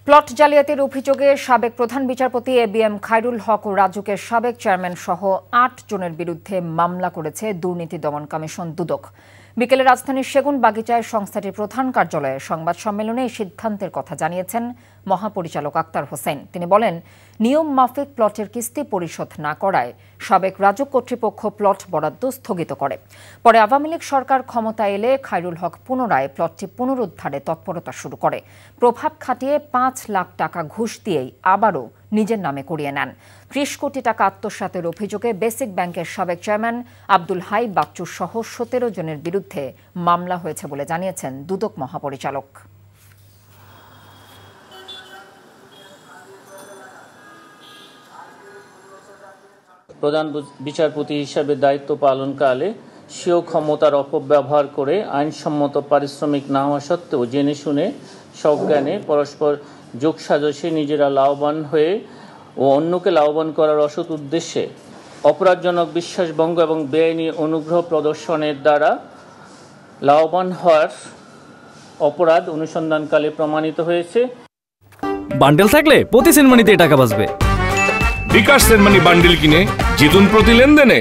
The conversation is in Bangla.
প্লট জালিয়াতির অভিযোগে সাবেক প্রধান বিচারপতি এবিএম খায়রুল হক ও রাজুকের সাবেক চেয়ারম্যান সহ ৮ জনের বিরুদ্ধে মামলা করেছে দুর্নীতি দমন কমিশন দুদক। বিকেলে রাজধানীর সেগুন বাগিচায় সংস্থাটির প্রধান কার্যালয়ে সংবাদ সম্মেলনে এই সিদ্ধান্তের কথা জানিয়েছেন মহাপরিচালক আক্তার হোসেন। তিনি বলেন, নিয়ম মাফিক প্লটের কিস্তি পরিশোধ না করায় সাবেক রাজুক কর্তৃপক্ষ প্লট বরাদ্দ স্থগিত করে। পরে আওয়ামী লীগ সরকার ক্ষমতায় এলে খায়রুল হক পুনরায় প্লটটি পুনরুদ্ধারে তৎপরতা শুরু করে। প্রভাব খাটিয়ে ৫ লাখ টাকা ঘুষ দিয়েই আবারও নিজের নামে করিয়ে নেন। ৩০ কোটি টাকা আত্মসাতের অভিযোগে বেসিক ব্যাংকের সাবেক চেয়ারম্যান আব্দুল হাই বাচ্চু সহ ১৭ জনের বিরুদ্ধে মামলা হয়েছে বলে জানিয়েছেন দুদক মহাপরিচালক। প্রধান বিচারপতি হিসেবে দায়িত্ব পালনকালে স্বীয় ক্ষমতার অপব্যবহার করে আইনসম্মত পারিশ্রমিক না হওয়া সত্ত্বেও জেনে শুনে সজ্ঞানে পরস্পর যোগসাজশে নিজেরা লাভবান হয়ে ও অন্যকে লাভবান করার অসৎ উদ্দেশ্যে অপরাধজনক বিশ্বাসভঙ্গ এবং বেআইনি অনুগ্রহ প্রদর্শনের দ্বারা লাভবান হওয়ার অপরাধ অনুসন্ধানকালে প্রমাণিত হয়েছে। বান্ডেল থাকলে প্রতি সেনমানিতে টাকা বাঁচবে। বিকাশ সেনমানি বান্ডেল কিনে জিতুন প্রতি লেনদেনে।